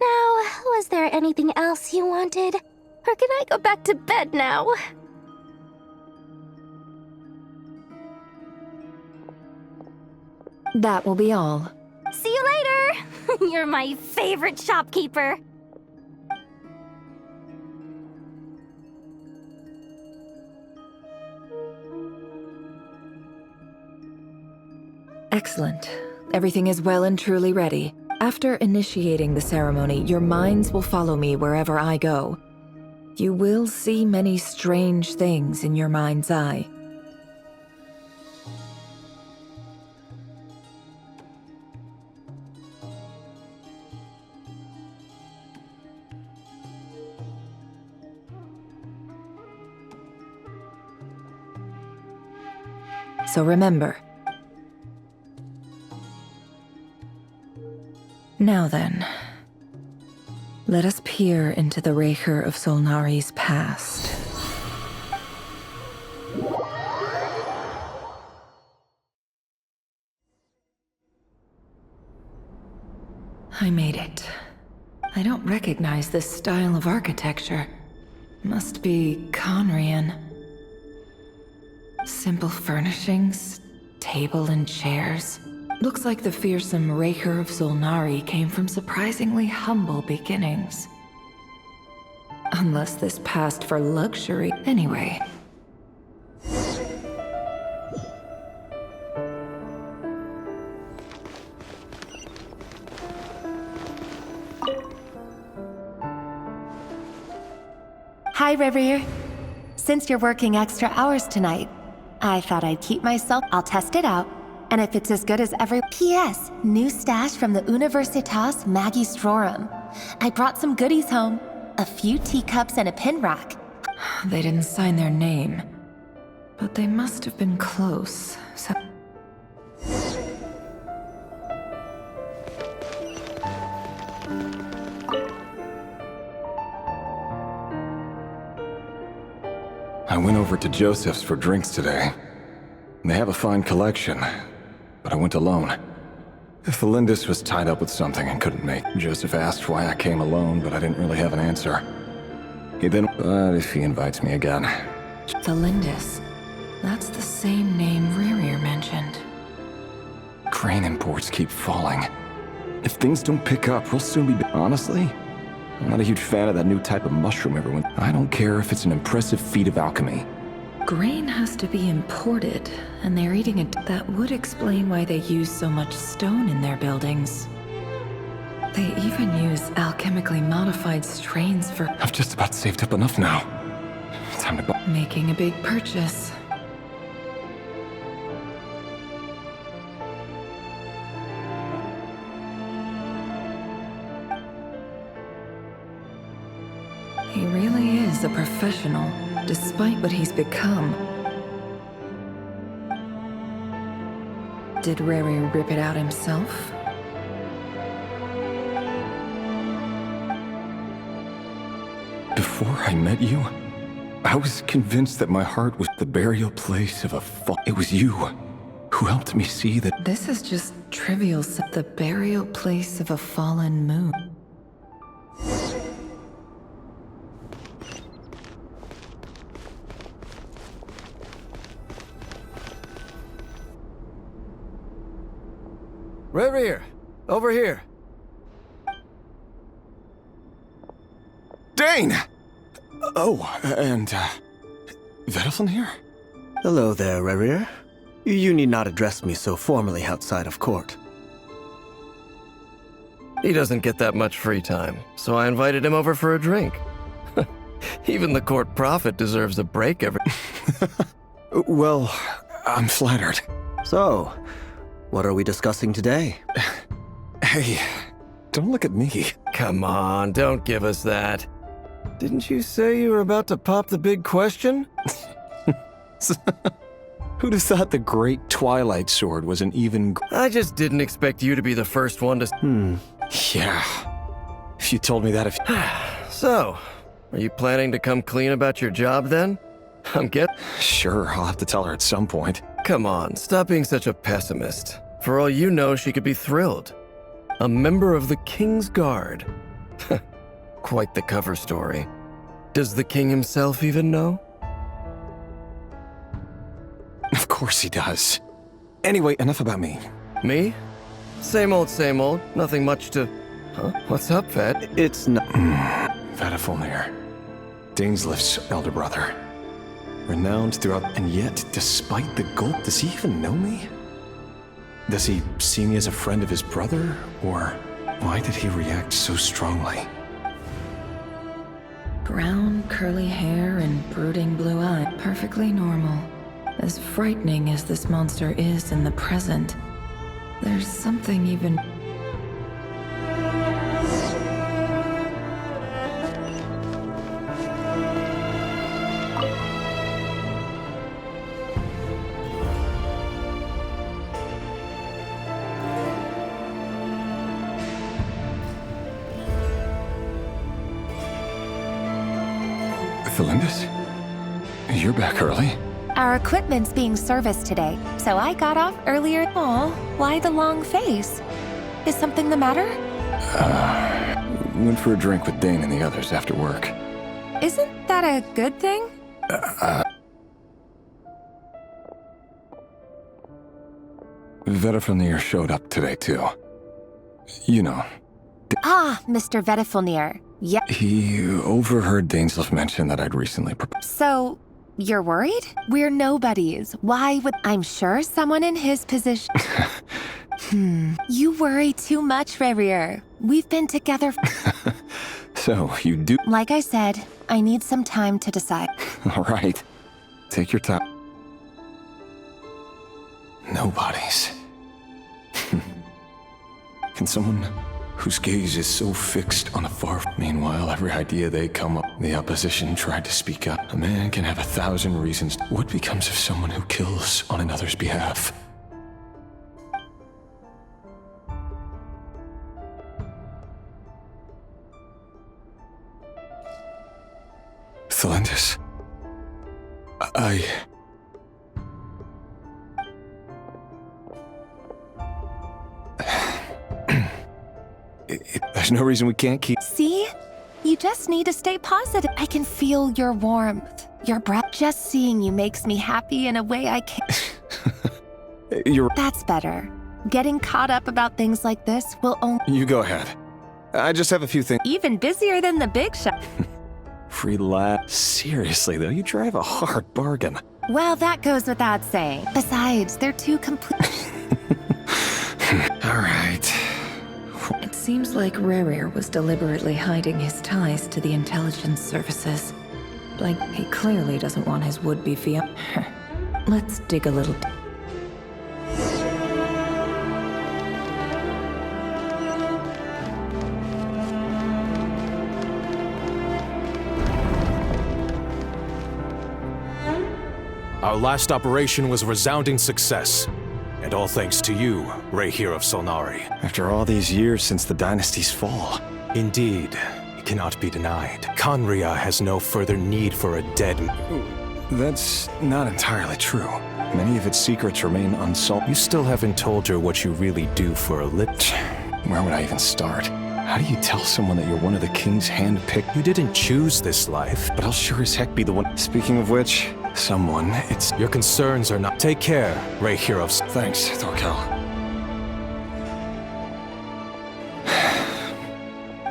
Now, was there anything else you wanted? Or can I go back to bed now? That will be all. See you later! You're my favorite shopkeeper. Excellent. Everything is well and truly ready. After initiating the ceremony, your minds will follow me wherever I go. You will see many strange things in your mind's eye. So remember. Now then, let us peer into the Raker of Solnari's past. I made it. I don't recognize this style of architecture. Must be Conrian. Simple furnishings, table and chairs. Looks like the fearsome Raker of Solnari came from surprisingly humble beginnings. Unless this passed for luxury. Anyway. Hi, Reverie. Since you're working extra hours tonight, I thought I'd keep myself. I'll test it out. And if it's as good as every... P.S. New stash from the Universitas Magistrorum. I brought some goodies home. A few teacups and a pin rack. They didn't sign their name. But they must have been close. So... I went over to Joseph's for drinks today. They have a fine collection, but I went alone. Felindis was tied up with something and couldn't make. Joseph asked why I came alone, but I didn't really have an answer. He then... But if he invites me again... Felindis. That's the same name Rerir mentioned. Crane imports keep falling. If things don't pick up, we'll soon be... Honestly, I'm not a huge fan of that new type of mushroom everyone... I don't care if it's an impressive feat of alchemy. Grain has to be imported, and they're eating it. That would explain why they use so much stone in their buildings. They even use alchemically modified strains for... I've just about saved up enough now. Time to buy... Making a big purchase. He really is a professional, despite what he's become. Did Rary rip it out himself? Before I met you, I was convinced that my heart was the burial place of a It was you who helped me see that... This is just trivial. The burial place of a fallen moon. Rerir, over here. Dane! Oh, and, Vedalfin here? Hello there, Rerir. You need not address me so formally outside of court. He doesn't get that much free time, so I invited him over for a drink. Even the court prophet deserves a break every... Well, I'm flattered. So, what are we discussing today? Hey, don't look at me. Come on, don't give us that. Didn't you say you were about to pop the big question? Who'd have thought the great Twilight Sword was an even... I just didn't expect you to be the first one to... Yeah. If you told me that if... So, are you planning to come clean about your job then? Sure, I'll have to tell her at some point. Come on, stop being such a pessimist. For all you know, she could be thrilled. A member of the King's Guard. Quite the cover story. Does the king himself even know? Of course he does. Anyway, enough about me. Me? Same old, nothing much to... Huh? What's up, Ved? It's not... Vedalfin, Dainslift's elder brother. Renowned throughout... And yet, despite the gold, does he even know me? Does he see me as a friend of his brother? Or why did he react so strongly? Brown, curly hair and brooding blue eye. Perfectly normal. As frightening as this monster is in the present, there's something even... Felindis? You're back early? Our equipment's being serviced today, so I got off earlier. Aw, why the long face? Is something the matter? Went for a drink with Dane and the others after work. Isn't that a good thing? Vedifilnir showed up today, too. You know. Ah, Mr. Vedifilnir. Yep. He overheard Dainsleif mention that I'd recently proposed. So, you're worried? We're nobodies. Why would... I'm sure someone in his position... You worry too much, Rerir. We've been together... So, you do... Like I said, I need some time to decide. All right. Take your time. Nobodies. Can someone whose gaze is so fixed on a far... Meanwhile, every idea they come up, the opposition tried to speak up. A man can have 1,000 reasons. What becomes of someone who kills on another's behalf? Felindis. There's no reason we can't keep... See? You just need to stay positive. I can feel your warmth, your breath. Just seeing you makes me happy in a way I can't... That's better. Getting caught up about things like this will only... You go ahead. I just have a few things... Even busier than the big shot. Free lad. Seriously, though, you drive a hard bargain. Well, that goes without saying. Besides, they're too complete... All right. It seems like Rerir was deliberately hiding his ties to the intelligence services. Like, he clearly doesn't want his would-be fiancé. Let's dig a little... Our last operation was a resounding success. And all thanks to you, Reir of Solnari. After all these years since the dynasty's fall. Indeed, it cannot be denied. Conria has no further need for a dead... That's not entirely true. Many of its secrets remain unsolved. You still haven't told her what you really do for a living. Where would I even start? How do you tell someone that you're one of the king's hand-picked? You didn't choose this life. But I'll sure as heck be the one... Speaking of which, someone, it's... Your concerns are not... Take care, Reir of... Thanks, Thorkel.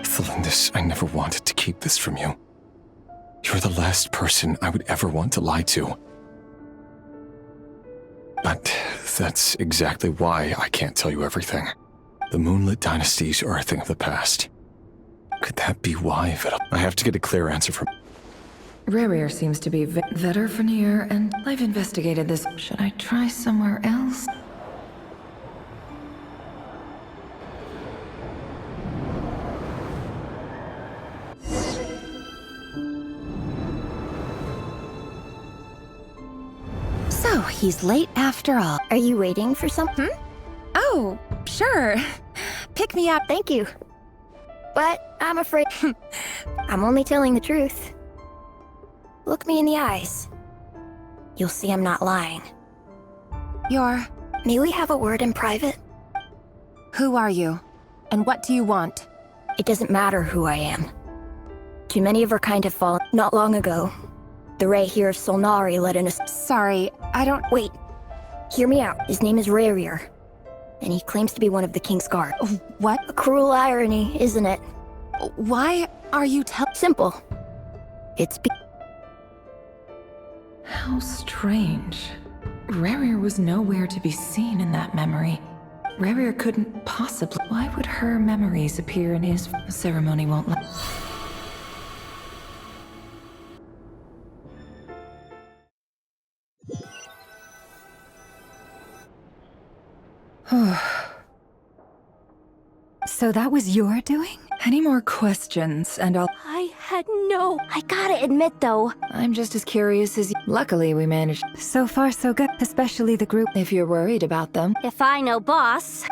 Felindis, I never wanted to keep this from you. You're the last person I would ever want to lie to. But that's exactly why I can't tell you everything. The Moonlit Dynasties are a thing of the past. Could that be why, I have to get a clear answer from... Rerir seems to be Vedifilnir, and I've investigated this. Should I try somewhere else? So, he's late after all. Are you waiting for something? Oh, sure. Pick me up. Thank you. But I'm afraid... I'm only telling the truth. Look me in the eyes. You'll see I'm not lying. May we have a word in private? Who are you? And what do you want? It doesn't matter who I am. Too many of our kind have fallen. Not long ago, the Reir of Solnari led in a... Sorry, I don't... Wait. Hear me out. His name is Rerir. And he claims to be one of the King's Guard. What? A cruel irony, isn't it? Why are you Simple. It's How strange. Rerir was nowhere to be seen in that memory. Rere couldn't possibly. Why would her memories appear in his ceremony? Won't let. So that was your doing? Any more questions, and I'll. I gotta admit though, I'm just as curious as you. Luckily, we managed. So far, so good, especially the group. If you're worried about them. if I know boss.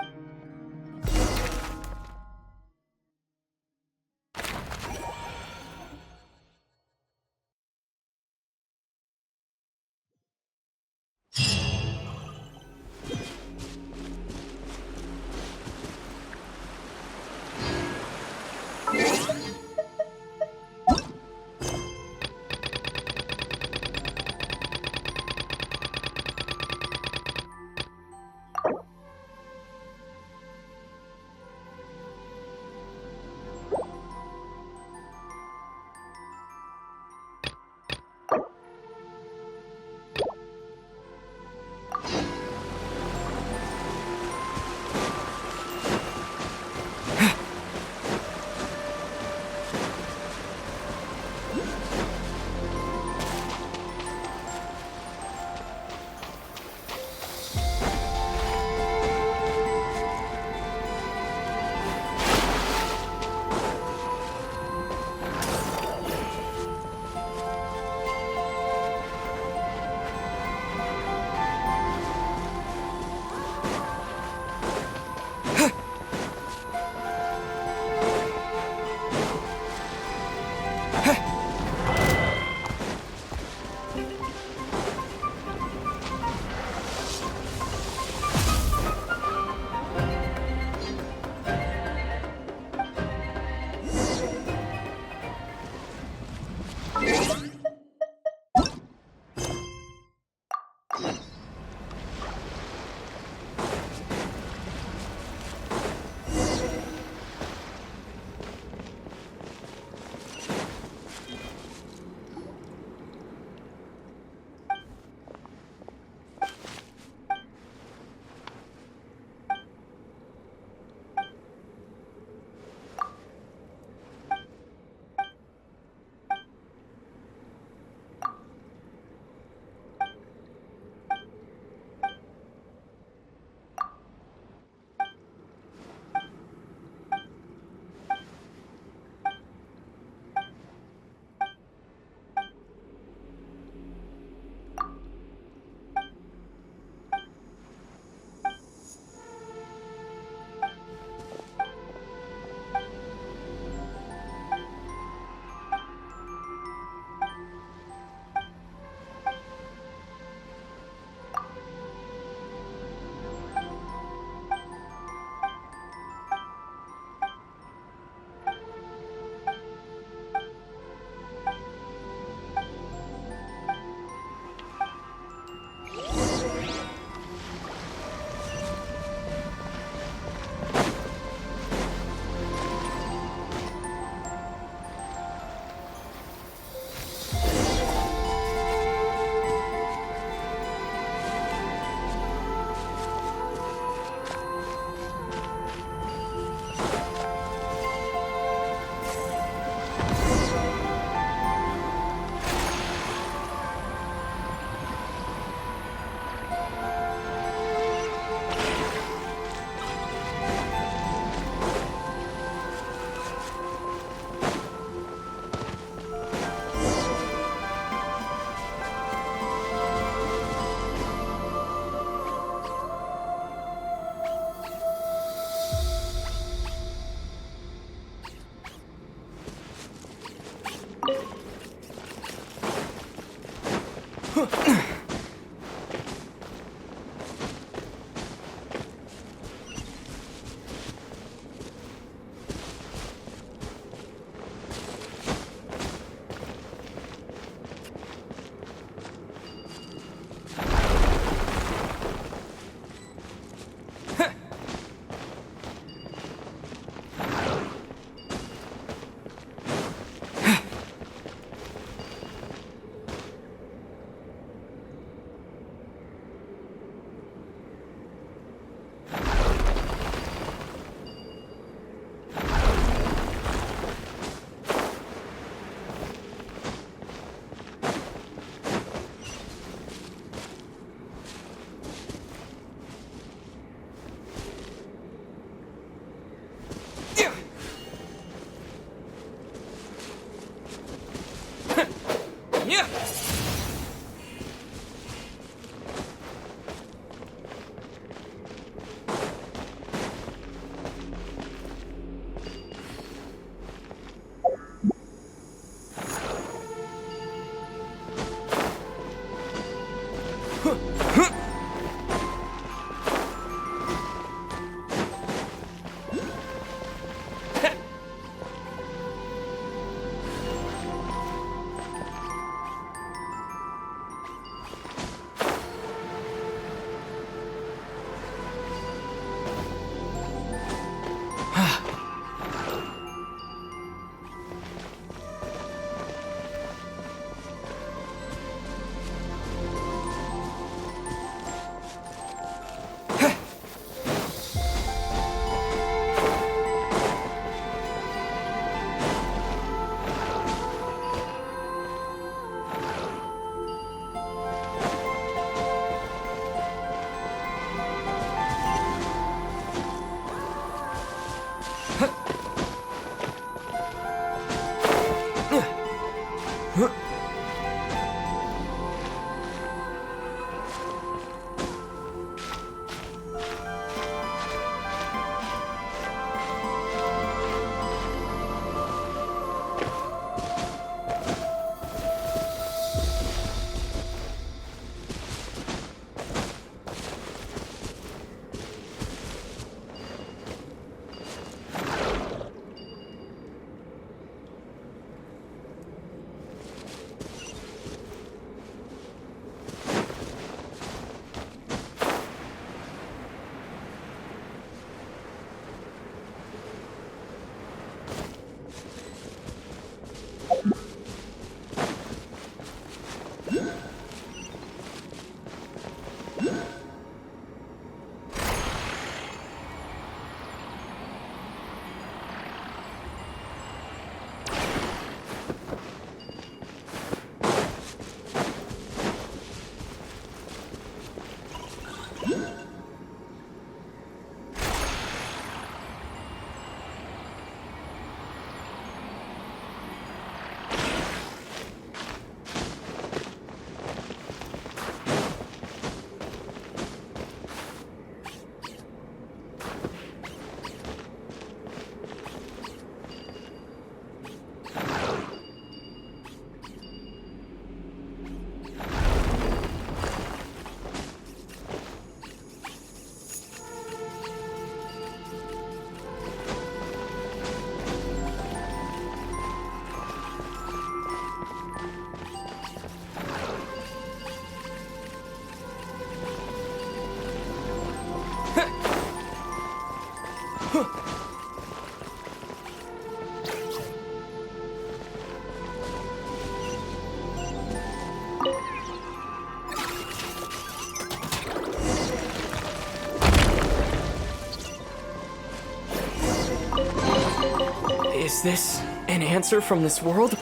Is this an answer from this world?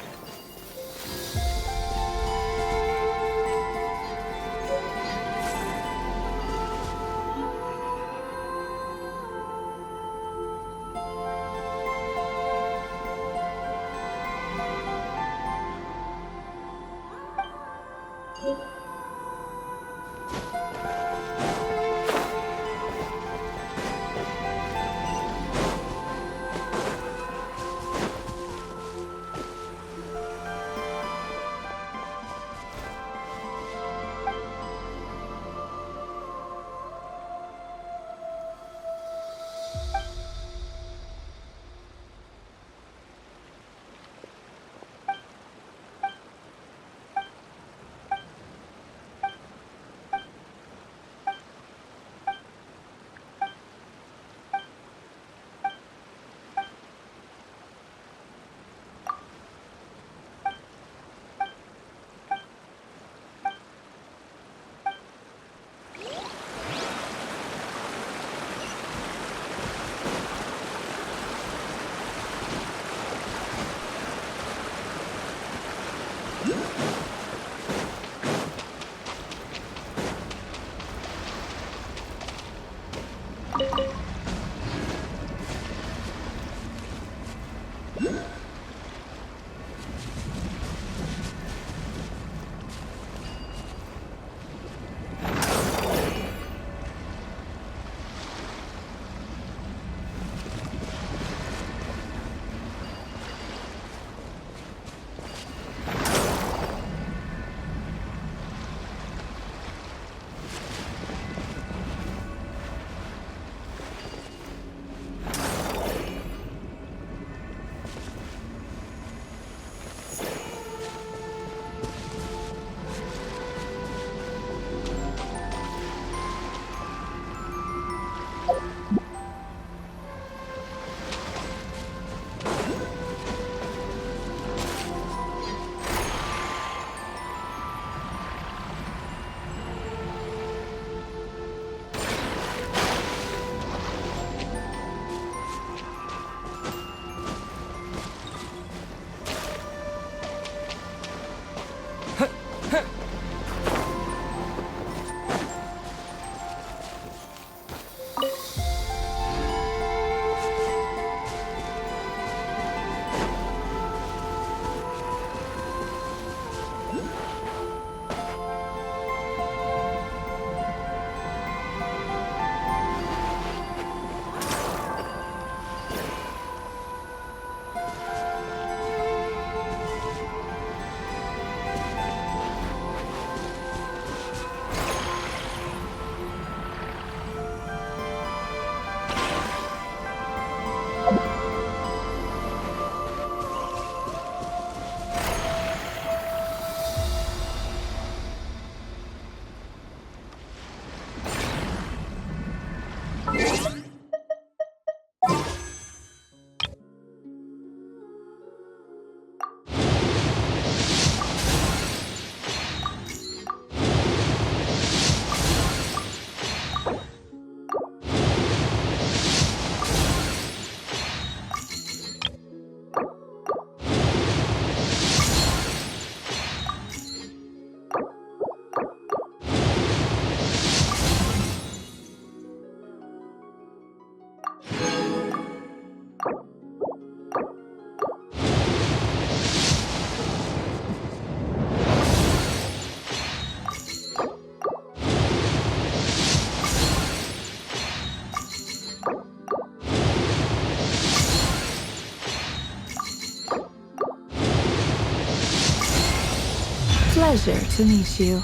Pleasure to meet you.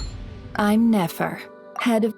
I'm Nefer, head of...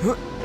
Huh.